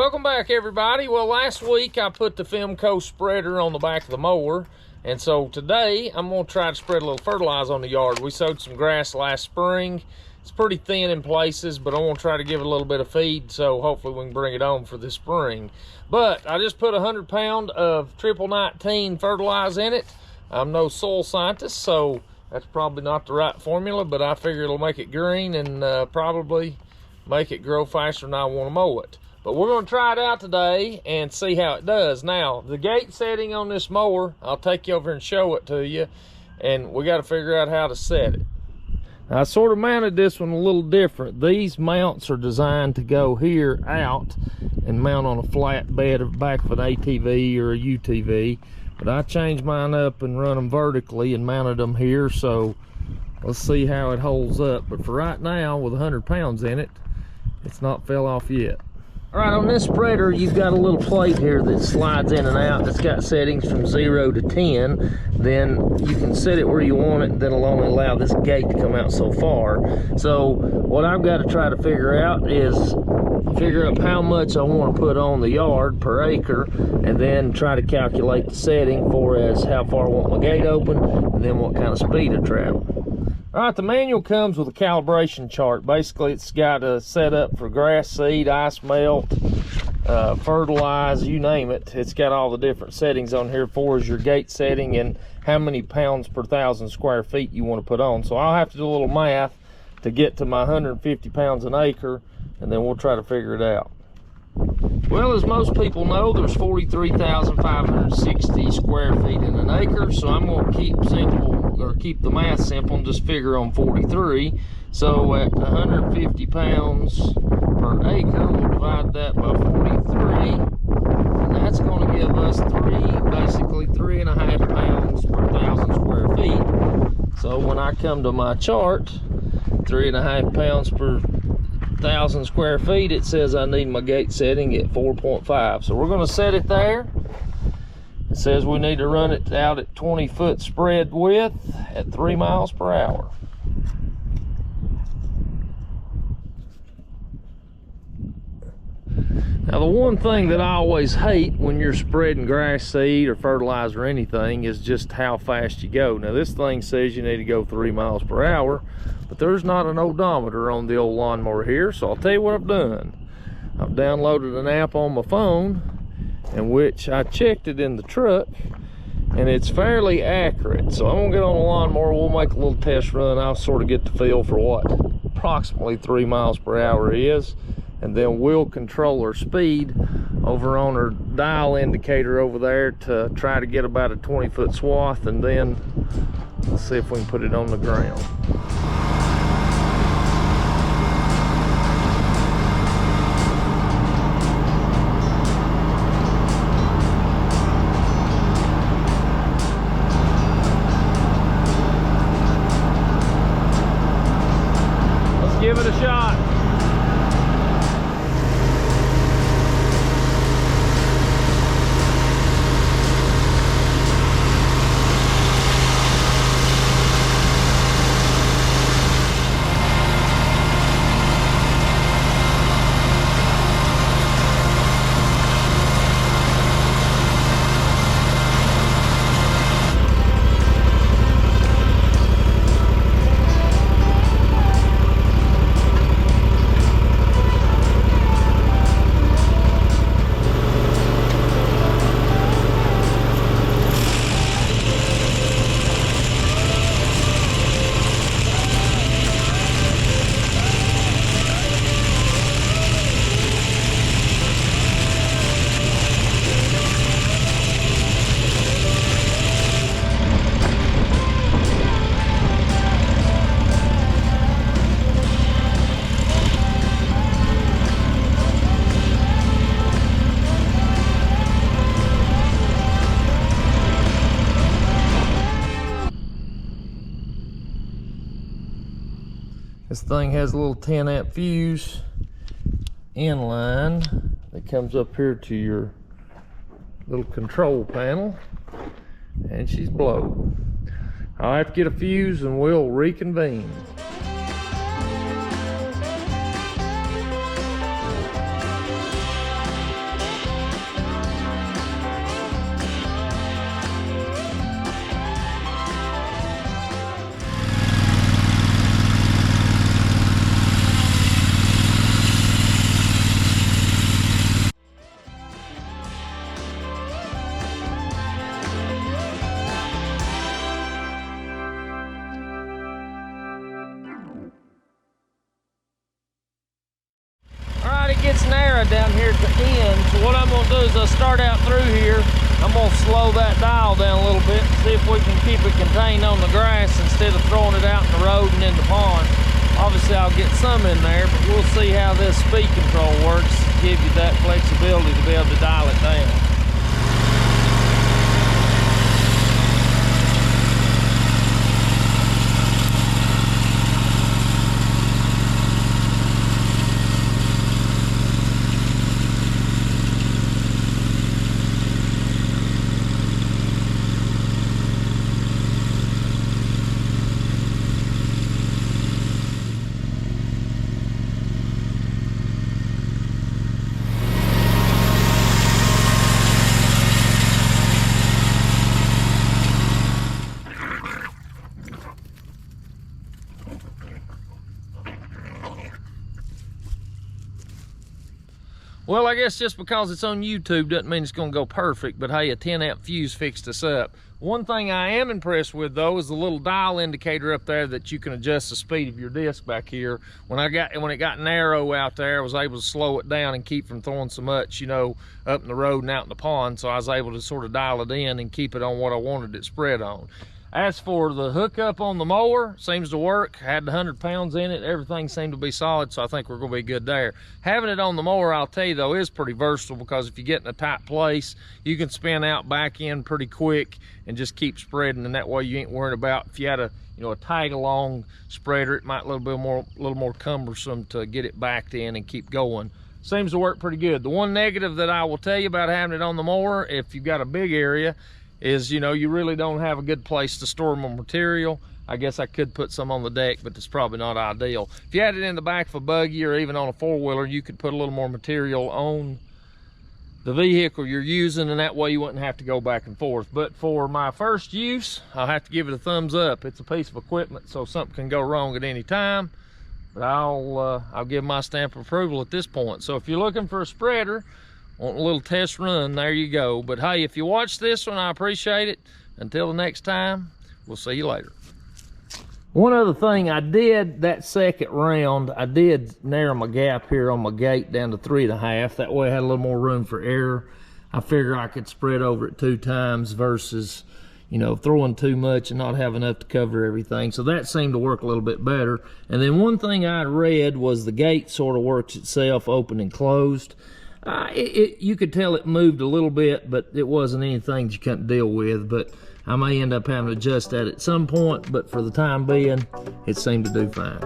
Welcome back, everybody. Well, last week I put the Fimco Spreader on the back of the mower, and so today I'm going to try to spread a little fertilizer on the yard. We sowed some grass last spring. It's pretty thin in places, but I want to try to give it a little bit of feed, so hopefully we can bring it on for this spring. But I just put 100 pounds of 1919 fertilizer in it. I'm no soil scientist, so that's probably not the right formula, but I figure it'll make it green and probably make it grow faster than I want to mow it. But we're going to try it out today and see how it does. Now, the gate setting on this mower, I'll take you over and show it to you, and we got to figure out how to set it. Now, I sort of mounted this one a little different. These mounts are designed to go here out and mount on a flat bed back of an ATV or a UTV, but I changed mine up and run them vertically and mounted them here, so let's see how it holds up. But for right now, with 100 pounds in it, it's not fell off yet. All right, on this spreader, you've got a little plate here that slides in and out. It's got settings from 0 to 10. Then you can set it where you want it, and then it'll only allow this gate to come out so far. So what I've got to try to figure out is figure out how much I want to put on the yard per acre, and then try to calculate the setting for as how far I want my gate open, and then what kind of speed I travel. All right, the manual comes with a calibration chart. Basically, it's got a setup for grass seed, ice melt, fertilize, you name it. It's got all the different settings on here for as your gate setting and how many pounds per 1,000 square feet you want to put on. So I'll have to do a little math to get to my 150 pounds an acre, and then we'll try to figure it out. Well, as most people know, there's 43,560 square feet in an acre, so I'm going to keep the math simple and just figure on 43. So at 150 pounds per acre, we'll divide that by 43, and that's going to give us basically 3.5 pounds per 1,000 square feet. So when I come to my chart, 3.5 pounds per 1,000 square feet, it says I need my gate setting at 4.5. So we're going to set it there. It says we need to run it out at 20-foot spread width at 3 miles per hour. Now, the one thing that I always hate when you're spreading grass seed or fertilizer or anything is just how fast you go. Now, this thing says you need to go 3 miles per hour, but there's not an odometer on the old lawnmower here, so I'll tell you what I've done. I've downloaded an app on my phone, in which I checked it in the truck, and it's fairly accurate. So I'm gonna get on the lawnmower, we'll make a little test run. I'll sort of get the feel for what approximately 3 miles per hour is, and then we'll control our speed over on our dial indicator over there to try to get about a 20-foot swath, and then let's see if we can put it on the ground. Give it a shot. This thing has a little 10 amp fuse inline that comes up here to your little control panel, and she's blowed. I'll have to get a fuse and we'll reconvene. narrow down here at the end. So what I'm gonna do is I'll start out through here. I'm gonna slow that dial down a little bit and see if we can keep it contained on the grass instead of throwing it out in the road and in the pond. Obviously I'll get some in there, but we'll see how this speed control works, give you that flexibility to be able to dial it down. Well, I guess just because it's on YouTube doesn't mean it's gonna go perfect, but hey, a 10 amp fuse fixed us up. One thing I am impressed with though is the little dial indicator up there that you can adjust the speed of your disc back here. When it got narrow out there, I was able to slow it down and keep from throwing so much, you know, up in the road and out in the pond. So I was able to sort of dial it in and keep it on what I wanted it spread on. As for the hookup on the mower, seems to work. Had the 100 pounds in it, everything seemed to be solid, so I think we're gonna be good there. Having it on the mower, I'll tell you though, is pretty versatile, because if you get in a tight place, you can spin out back in pretty quick and just keep spreading, and that way you ain't worried about, if you had a tag along spreader, it might a little more cumbersome to get it backed in and keep going. Seems to work pretty good. The one negative that I will tell you about having it on the mower, if you've got a big area, is, you really don't have a good place to store more material. I guess I could put some on the deck, but it's probably not ideal. If you had it in the back of a buggy or even on a four-wheeler, you could put a little more material on the vehicle you're using, and that way you wouldn't have to go back and forth. But for my first use, I'll have to give it a thumbs up. It's a piece of equipment, so something can go wrong at any time, but I'll give my stamp of approval at this point. So if you're looking for a spreader, want a little test run, there you go. But hey, if you watch this one, I appreciate it. Until the next time, we'll see you later. One other thing I did that second round, I did narrow my gap here on my gate down to 3.5. That way I had a little more room for error. I figure I could spread over it 2 times versus, throwing too much and not have enough to cover everything. So that seemed to work a little bit better. And then one thing I read was the gate sort of works itself open and closed. You could tell it moved a little bit, but it wasn't anything that you couldn't deal with. But I may end up having to adjust that at some point, but for the time being, it seemed to do fine.